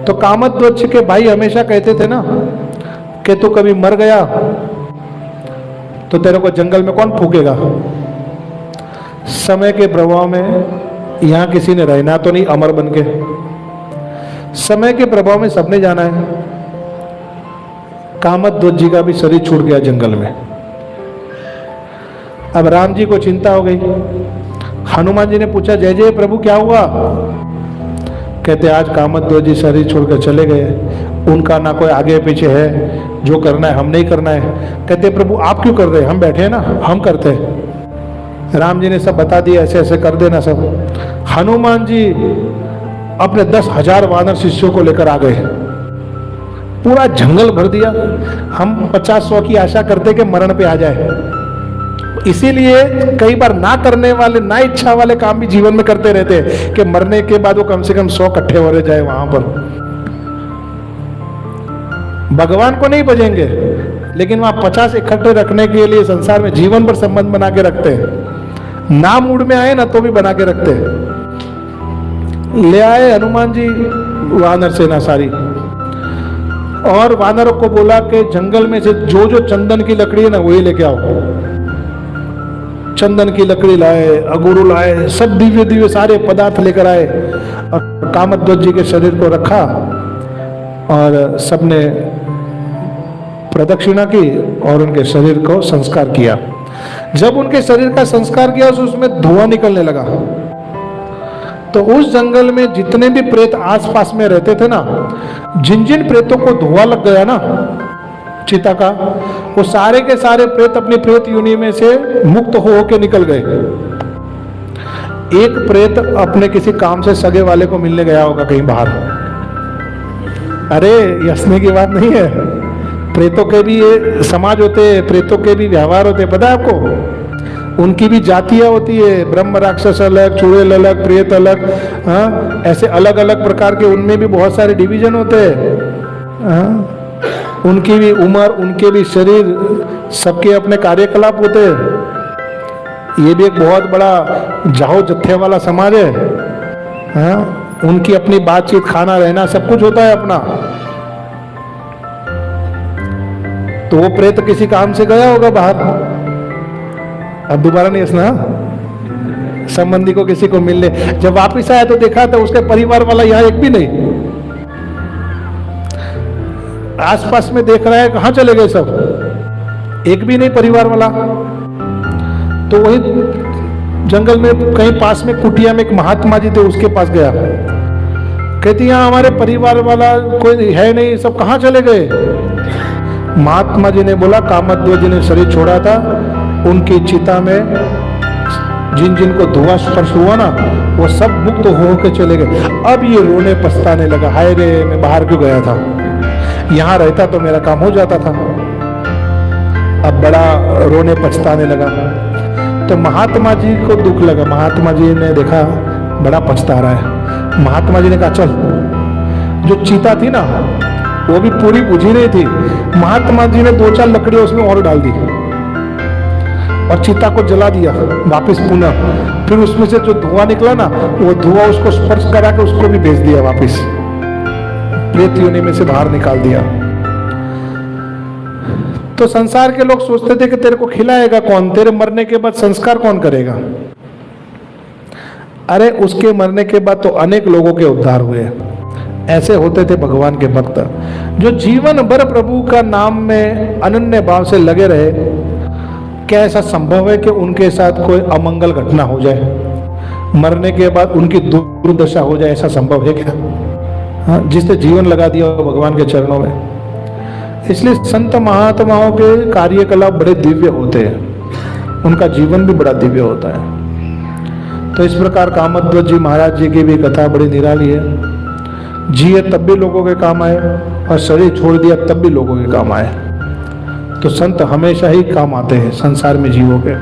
तो कामध्वज के भाई हमेशा कहते थे ना कि तू कभी मर गया तो तेरे को जंगल में कौन फूकेगा। समय के प्रभाव में यहां किसी ने रहना तो नहीं अमर बन के, समय के प्रभाव में सबने जाना है। कामध्वज जी का भी शरीर छूट गया जंगल में। अब राम जी को चिंता हो गई। हनुमान जी ने पूछा, जय जय प्रभु क्या हुआ? कहते आज कामध्वज जी शरीर छोड़कर चले गए, उनका ना कोई आगे पीछे है, जो करना है हम नहीं करना है। कहते प्रभु आप क्यों कर रहे हैं, हम बैठे हैं ना, हम करते हैं। राम जी ने सब बता दिया, ऐसे ऐसे कर देना सब। हनुमान जी अपने 10,000 वानर शिष्यों को लेकर आ गए, पूरा जंगल भर दिया। हम 50-100 की आशा करते कि मरण पे आ जाए, इसीलिए कई बार ना करने वाले, ना इच्छा वाले काम भी जीवन में करते रहते हैं कि मरने के बाद वो कम से कम 100 इकट्ठे हो रहे जाए वहां पर। भगवान को नहीं बजेंगे, लेकिन वहां 50 इकट्ठे रखने के लिए संसार में जीवन भर संबंध बना के रखते हैं। ना मूड में आए ना तो भी बना के रखते हैं। ले आए हनुमान जी वानर सेना सारी, और वानरों को बोला कि जंगल में से जो जो चंदन की लकड़ी है ना वही लेके आओ। चंदन की लकड़ी लाए, अगुरु लाए, सब दिव्य दिव्य सारे पदार्थ लेकर आए और कामध्वज जी के शरीर को रखा और सबने प्रदक्षिणा की और उनके शरीर को संस्कार किया। जब उनके शरीर का संस्कार किया तो उसमें धुआं निकलने लगा। तो उस जंगल में जितने भी प्रेत आसपास में रहते थे ना, जिन जिन प्रेतों को धुआं लग गया ना चिता का, वो सारे के सारे प्रेत अपनी प्रेत योनि में से मुक्त हो के निकल गए। एक प्रेत अपने किसी काम से सगे वाले को मिलने गया होगा कहीं बाहर। अरे ये हंसने की बात नहीं है, प्रेतों के भी ये समाज होते हैं, प्रेतों के भी व्यवहार होते हैं, पता है आपको? उनकी भी जातियां होती है, ब्रह्म राक्षस अलग, चुड़ैल अलग, प्रेत अलग, हाँ ऐसे अलग अलग प्रकार के उनमें भी बहुत सारे डिवीजन होते हैं। हाँ? उनकी भी उम्र, उनके भी शरीर, सबके अपने कार्यकलाप होते हैं। ये भी एक बहुत बड़ा जाहो जत्थे वाला समाज है। हाँ? उनकी अपनी बातचीत, खाना रहना सब कुछ होता है अपना। तो वो प्रेत किसी काम से गया होगा बाहर, अब दोबारा नहीं हंसना, संबंधी को किसी को मिलने जब वापिस आया तो देखा तो उसके परिवार वाला यहाँ एक भी नहीं। आसपास में देख रहा है कहां चले गए सब, एक भी नहीं परिवार वाला। तो वही जंगल में कहीं पास में कुटिया में एक महात्मा जी थे, उसके पास गया। कहती यहाँ हमारे परिवार वाला कोई है नहीं, सब कहां चले गए? महात्मा जी ने बोला कामध्वज जी ने शरीर छोड़ा था, उनकी चिता में जिन जिन को धुआं स्पर्श हुआ ना वो सब मुक्त हो के चले गए। अब ये रोने पछताने लगा, हाय रे मैं बाहर क्यों गया था, यहां रहता तो मेरा काम हो जाता था। अब बड़ा रोने पछताने लगा। तो महात्मा जी को दुख लगा, महात्मा जी ने देखा बड़ा पछता रहा है। महात्मा जी ने कहा चल, जो चीता थी ना वो भी पूरी बुझी नहीं थी, महात्मा जी ने 2-4 लकड़ियां उसमें और डाल दी और चिता को जला दिया वापस पुनः। फिर उसमें से जो धुआं निकला ना वो धुआं उसको स्पर्श करा के उसको भी भेज दिया वापस, प्रेत योनि में से बाहर निकाल दिया। तो संसार के लोग सोचते थे कि तेरे को खिलाएगा कौन, तेरे मरने के बाद संस्कार कौन करेगा। अरे उसके मरने के बाद तो अनेक लोगों के उद्धार हुए। ऐसे होते थे भगवान के भक्त जो जीवन भर प्रभु का नाम में अनन्य भाव से लगे रहे। क्या ऐसा संभव है कि उनके साथ कोई अमंगल घटना हो जाए, मरने के बाद उनकी दुर्दशा हो जाए? ऐसा संभव है क्या? हाँ, जिसने जीवन लगा दिया हो भगवान के चरणों में। इसलिए संत महात्माओं के कार्यकलाप बड़े दिव्य होते हैं, उनका जीवन भी बड़ा दिव्य होता है। तो इस प्रकार कामध्वज जी महाराज जी की भी कथा बड़ी निराली है। जिए तब भी लोगों के काम आए और शरीर छोड़ दिया तब भी लोगों के काम आए। तो संत हमेशा ही काम आते हैं संसार में जीवों के।